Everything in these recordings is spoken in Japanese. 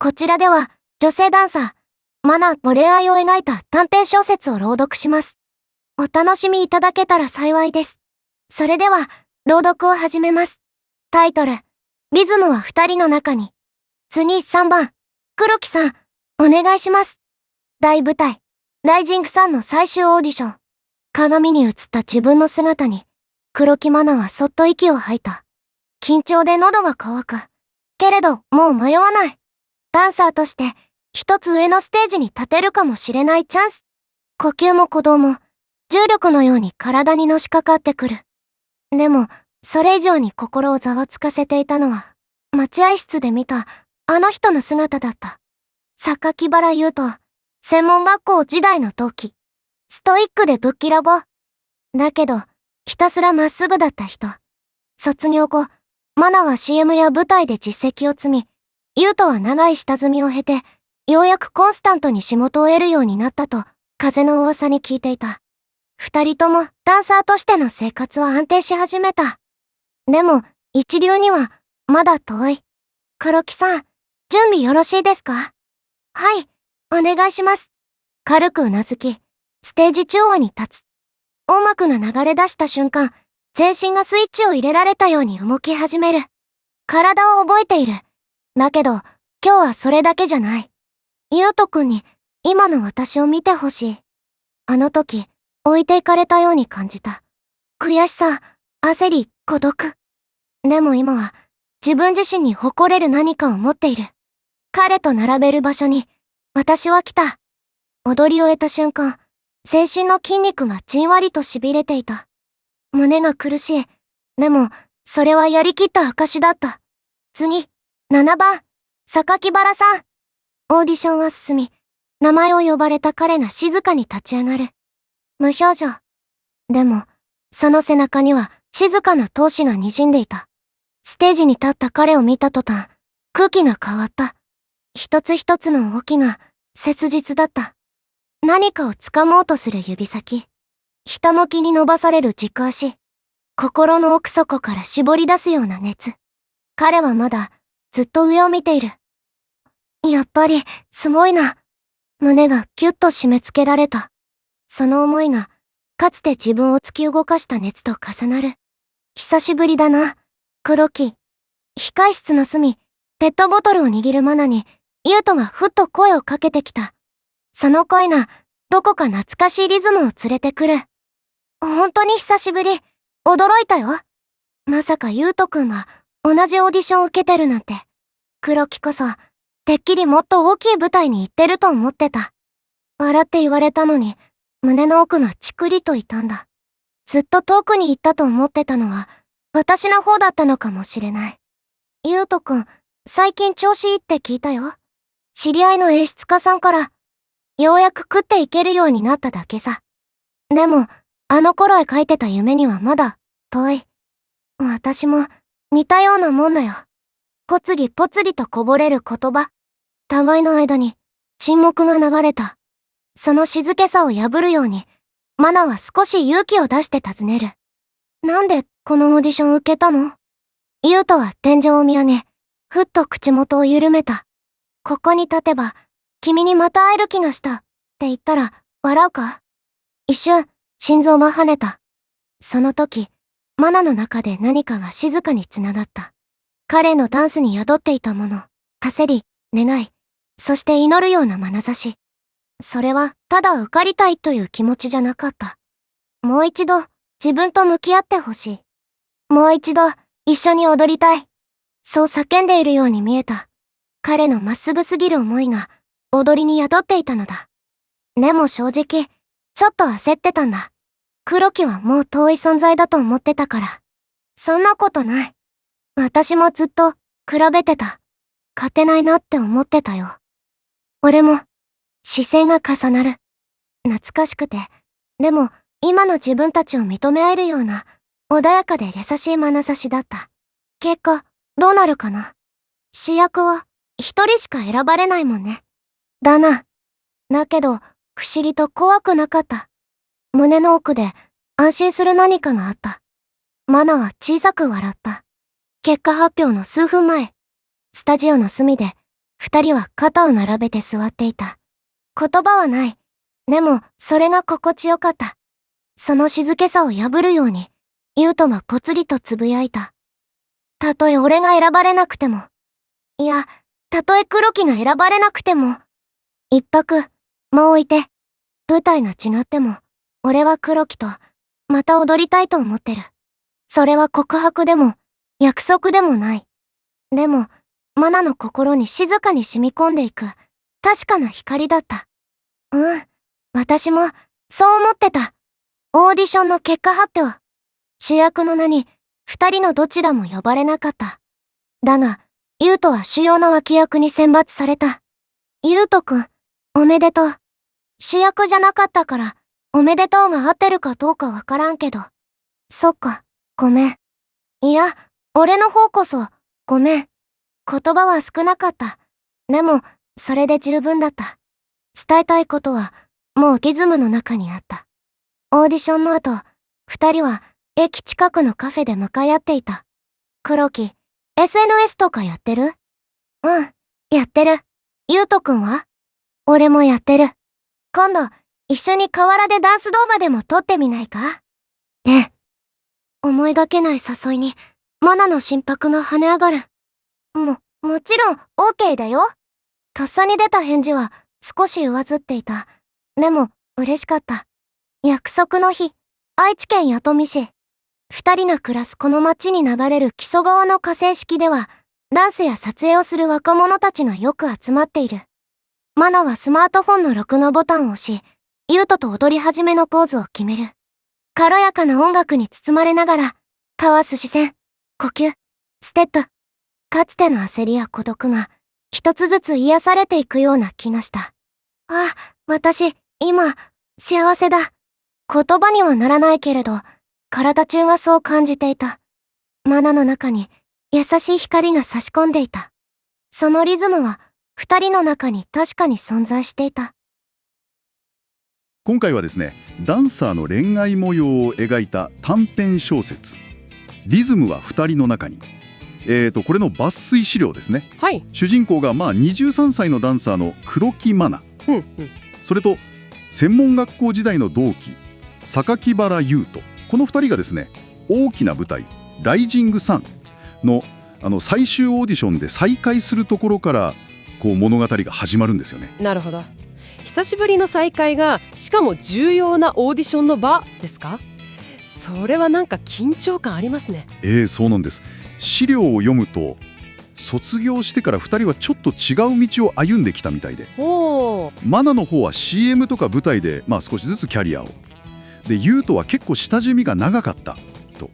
こちらでは、女性ダンサー、マナの恋愛を描いた探偵小説を朗読します。お楽しみいただけたら幸いです。それでは、朗読を始めます。タイトル、リズムは二人の中に。次3番、黒木さん、お願いします。大舞台、ライジングサンの最終オーディション。鏡に映った自分の姿に、黒木マナはそっと息を吐いた。緊張で喉が渇く。けれど、もう迷わない。ダンサーとして、一つ上のステージに立てるかもしれないチャンス。呼吸も鼓動も、重力のように体にのしかかってくる。でも、それ以上に心をざわつかせていたのは、待合室で見た、あの人の姿だった。榊原優斗、専門学校時代の同期。ストイックでぶっきらぼう。だけど、ひたすらまっすぐだった人。卒業後、マナは CM や舞台で実績を積み、優斗は長い下積みを経て、ようやくコンスタントに仕事を得るようになったと、風の噂に聞いていた。二人ともダンサーとしての生活は安定し始めた。でも、一流には、まだ遠い。黒木さん、準備よろしいですか？はい、お願いします。軽くうなずき、ステージ中央に立つ。音楽が流れ出した瞬間、全身がスイッチを入れられたように動き始める。体を覚えている。だけど、今日はそれだけじゃない。優斗くんに、今の私を見てほしい。あの時、置いていかれたように感じた。悔しさ、焦り、孤独。でも今は、自分自身に誇れる何かを持っている。彼と並べる場所に、私は来た。踊り終えた瞬間、全身の筋肉がじんわりと痺れていた。胸が苦しい。でも、それはやりきった証だった。次、7番、榊原さん。オーディションは進み、名前を呼ばれた彼が静かに立ち上がる。無表情。でも、その背中には静かな闘志が滲んでいた。ステージに立った彼を見た途端、空気が変わった。一つ一つの動きが切実だった。何かを掴もうとする指先。ひたむきに伸ばされる軸足。心の奥底から絞り出すような熱。彼はまだずっと上を見ている。やっぱりすごいな。胸がキュッと締め付けられた。その思いがかつて自分を突き動かした熱と重なる。久しぶりだな、黒木。控室の隅、ペットボトルを握るマナに、優斗がふっと声をかけてきた。その声が、どこか懐かしいリズムを連れてくる。本当に久しぶり。驚いたよ。まさか優斗くんは、同じオーディションを受けてるなんて。黒木こそ、てっきりもっと大きい舞台に行ってると思ってた。笑って言われたのに、胸の奥がチクリと痛んだ。ずっと遠くに行ったと思ってたのは、私の方だったのかもしれない。優斗くん、最近調子いいって聞いたよ。知り合いの演出家さんから、ようやく食っていけるようになっただけさ。でも、あの頃へ描いてた夢にはまだ、遠い。私も、似たようなもんだよ。ぽつりぽつりとこぼれる言葉。互いの間に、沈黙が流れた。その静けさを破るように、マナは少し勇気を出して尋ねる。なんでこのオーディション受けたの？優斗は天井を見上げ、ふっと口元を緩めた。ここに立てば、君にまた会える気がした、って言ったら、笑うか？一瞬、心臓が跳ねた。その時、マナの中で何かが静かに繋がった。彼のダンスに宿っていたもの、焦り、願い、そして祈るような眼差し。それは、ただ受かりたいという気持ちじゃなかった。もう一度、自分と向き合ってほしい。もう一度、一緒に踊りたい。そう叫んでいるように見えた。彼のまっすぐすぎる思いが、踊りに宿っていたのだ。でも正直、ちょっと焦ってたんだ。黒木はもう遠い存在だと思ってたから。そんなことない。私もずっと、比べてた。勝てないなって思ってたよ。俺も、視線が重なる。懐かしくて、でも、今の自分たちを認め合えるような、穏やかで優しい眼差しだった。結果、どうなるかな。主役は、一人しか選ばれないもんね。だな。だけど、不思議と怖くなかった。胸の奥で、安心する何かがあった。マナは小さく笑った。結果発表の数分前、スタジオの隅で、二人は肩を並べて座っていた。言葉はない。でも、それが心地よかった。その静けさを破るように、優斗がぽつりとつぶやいた。たとえ俺が選ばれなくても。いや、たとえ黒木が選ばれなくても。一泊、間を置いて。舞台が違っても、俺は黒木と、また踊りたいと思ってる。それは告白でも、約束でもない。でも、マナの心に静かに染み込んでいく、確かな光だった。私も、そう思ってた。オーディションの結果発表。主役の名に、二人のどちらも呼ばれなかった。だが、優斗は主要な脇役に選抜された。優斗くん、おめでとう。主役じゃなかったから、おめでとうが合ってるかどうかわからんけど。そっか、ごめん。いや、俺の方こそ、ごめん。言葉は少なかった。でも、それで十分だった。伝えたいことは、もうリズムの中にあった。オーディションの後、二人は、駅近くのカフェで向かい合っていた。黒木、SNS とかやってる？やってる。優斗くんは？俺もやってる。今度、一緒に河原でダンス動画でも撮ってみないか？思いがけない誘いに、マナの心拍が跳ね上がる。もちろん、OK だよ。とっさに出た返事は、少し上ずっていた。でも、嬉しかった。約束の日、愛知県弥富市。二人が暮らすこの町に流れる木曽川の河川敷では、ダンスや撮影をする若者たちがよく集まっている。マナはスマートフォンの録画ボタンを押し、優斗と踊り始めのポーズを決める。軽やかな音楽に包まれながら、交わす視線、呼吸、ステップ。かつての焦りや孤独が、一つずつ癒されていくような気がした。私、今、幸せだ。言葉にはならないけれど、体中がそう感じていた。マナの中に、優しい光が差し込んでいた。そのリズムは、二人の中に確かに存在していた。今回はですね、ダンサーの恋愛模様を描いた短編小説「リズムは二人の中に」これの抜粋資料ですね。はい。主人公が23歳のダンサーの黒木愛菜、それと専門学校時代の同期榊原優斗、この2人がですね、大きな舞台「ライジングサン」の最終オーディションで再会するところから物語が始まるんですよね。なるほど。久しぶりの再会が、しかも重要なオーディションの場ですか？それはなんか緊張感ありますね。そうなんです。資料を読むと、卒業してから2人はちょっと違う道を歩んできたみたいで、マナの方は CM とか舞台で少しずつキャリアを、で優斗は結構下積みが長かったと。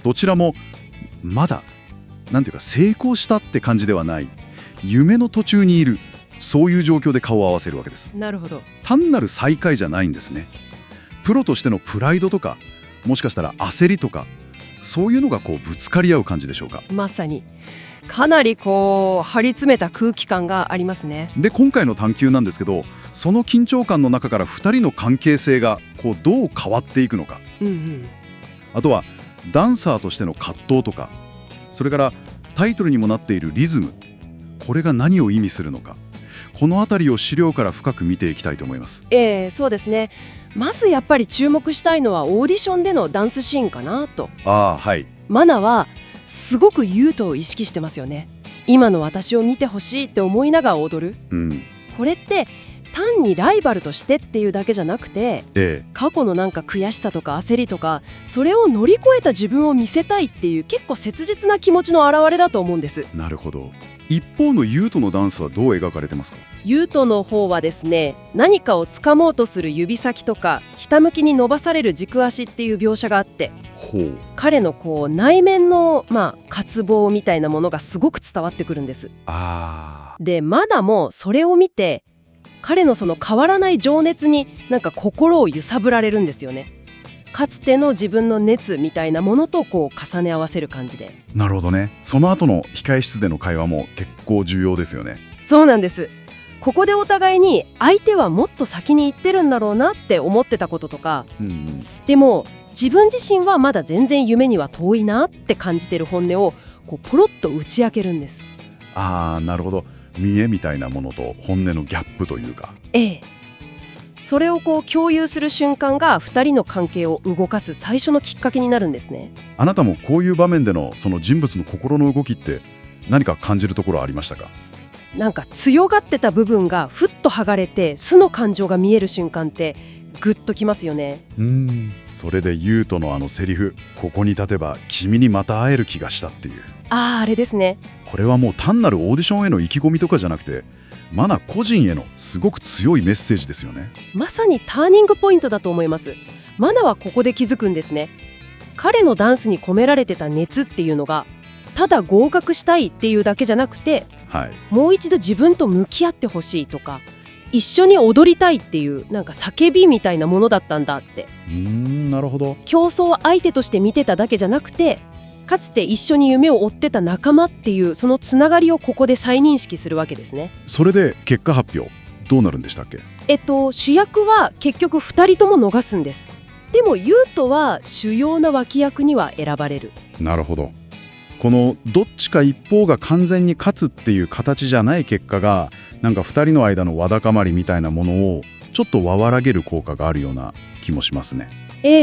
どちらもまだなんていうか成功したって感じではない、夢の途中にいる、そういう状況で顔を合わせるわけです。なるほど。単なる再会じゃないんですね。プロとしてのプライドとか、もしかしたら焦りとか、そういうのがぶつかり合う感じでしょうか。まさにかなり張り詰めた空気感がありますね。で今回の探究なんですけど、その緊張感の中から2人の関係性がどう変わっていくのか、あとはダンサーとしての葛藤とか、それからタイトルにもなっているリズム、これが何を意味するのか、このあたりを資料から深く見ていきたいと思います。そうですね。まずやっぱり注目したいのはオーディションでのダンスシーンかなと。はい。マナはすごく優斗を意識してますよね。今の私を見てほしいって思いながら踊る、これって単にライバルとしてっていうだけじゃなくて、過去のなんか悔しさとか焦りとか、それを乗り越えた自分を見せたいっていう結構切実な気持ちの表れだと思うんです。なるほど。一方の優斗のダンスはどう描かれてますか？優斗の方はですね、何かを掴もうとする指先とか、ひたむきに伸ばされる軸足っていう描写があって、彼の内面の渇望みたいなものがすごく伝わってくるんです。でマナもそれを見て、彼のその変わらない情熱になんか心を揺さぶられるんですよね。かつての自分の熱みたいなものと重ね合わせる感じで。なるほどね。その後の控え室での会話も結構重要ですよね。そうなんです。ここでお互いに相手はもっと先に行ってるんだろうなって思ってたこととか、でも自分自身はまだ全然夢には遠いなって感じてる本音をポロッと打ち明けるんです。なるほど。見栄みたいなものと本音のギャップというか。ええ。それを共有する瞬間が2人の関係を動かす最初のきっかけになるんですね。あなたもこういう場面でのその人物の心の動きって何か感じるところありましたか？なんか強がってた部分がふっと剥がれて素の感情が見える瞬間ってグッときますよね。それで優斗のあのセリフ、ここに立てば君にまた会える気がしたっていう。あれですね。これはもう単なるオーディションへの意気込みとかじゃなくて、マナ個人へのすごく強いメッセージですよね。まさにターニングポイントだと思います。マナはここで気づくんですね。彼のダンスに込められてた熱っていうのがただ合格したいっていうだけじゃなくて、もう一度自分と向き合ってほしいとか、一緒に踊りたいっていうなんか叫びみたいなものだったんだって。なるほど。競争相手として見てただけじゃなくて、かつて一緒に夢を追ってた仲間っていうそのつながりをここで再認識するわけですね。それで結果発表どうなるんでしたっけ？主役は結局2人とも逃すんです。でも優斗は主要な脇役には選ばれる。なるほど。このどっちか一方が完全に勝つっていう形じゃない結果が、なんか2人の間のわだかまりみたいなものをちょっと和らげる効果があるような気もしますね。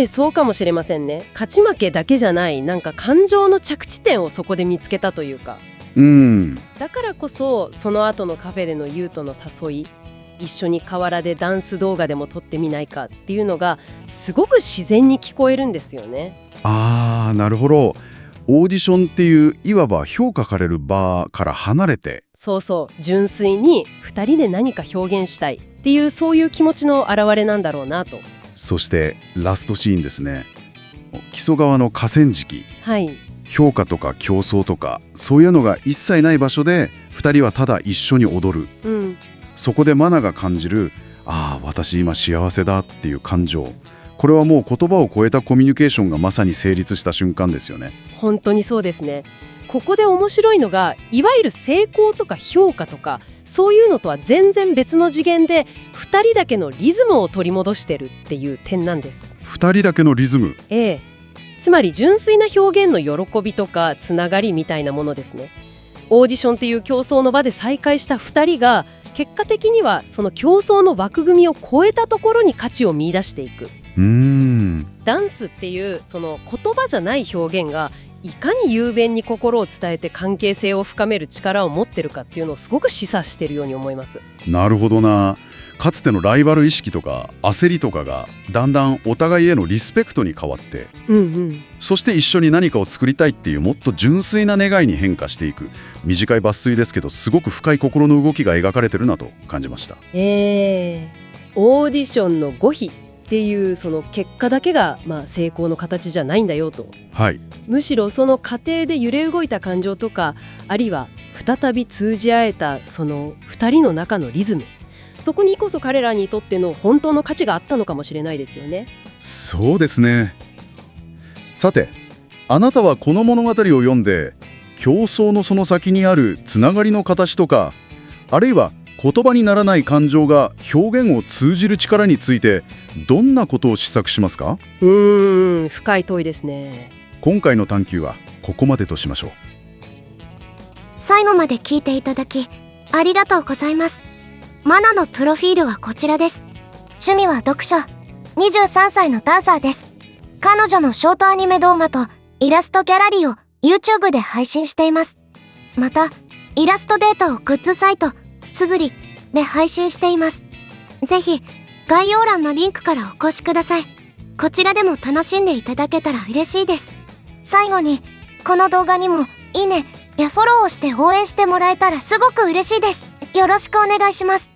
そうかもしれませんね。勝ち負けだけじゃない、なんか感情の着地点をそこで見つけたというか。だからこそその後のカフェでの優斗の誘い、一緒に河原でダンス動画でも撮ってみないかっていうのがすごく自然に聞こえるんですよね。なるほど。オーディションっていういわば評価される場から離れて、純粋に2人で何か表現したいっていうそういう気持ちの表れなんだろうなと。そしてラストシーンですね。木曽川の河川敷、評価とか競争とかそういうのが一切ない場所で2人はただ一緒に踊る、そこでマナが感じる私今幸せだっていう感情、これはもう言葉を超えたコミュニケーションがまさに成立した瞬間ですよね。本当にそうですね。ここで面白いのが、いわゆる成功とか評価とかそういうのとは全然別の次元で2人だけのリズムを取り戻してるっていう点なんです。2人だけのリズム。つまり純粋な表現の喜びとかつながりみたいなものですね。オーディションという競争の場で再会した2人が結果的にはその競争の枠組みを超えたところに価値を見出していく。ダンスっていうその言葉じゃない表現がいかに雄弁に心を伝えて関係性を深める力を持ってるかっていうのをすごく示唆してるように思います。なるほどな。かつてのライバル意識とか焦りとかがだんだんお互いへのリスペクトに変わって、そして一緒に何かを作りたいっていうもっと純粋な願いに変化していく、短い抜粋ですけどすごく深い心の動きが描かれてるなと感じました。オーディションの語彙っていうその結果だけが成功の形じゃないんだよと、むしろその過程で揺れ動いた感情とか、あるいは再び通じ合えたその2人の中のリズム、そこにこそ彼らにとっての本当の価値があったのかもしれないですよね。そうですね。さて、あなたはこの物語を読んで競争のその先にあるつながりの形とか、あるいは言葉にならない感情が表現を通じる力についてどんなことを思索しますか？深い問いですね。今回の探求はここまでとしましょう。最後まで聞いていただきありがとうございます。マナのプロフィールはこちらです。趣味は読書。23歳のダンサーです。彼女のショートアニメ動画とイラストギャラリーを YouTube で配信しています。また、イラストデータをグッズサイトすずりで配信しています。ぜひ概要欄のリンクからお越しください。こちらでも楽しんでいただけたら嬉しいです。最後にこの動画にもいいねやフォローをして応援してもらえたらすごく嬉しいです。よろしくお願いします。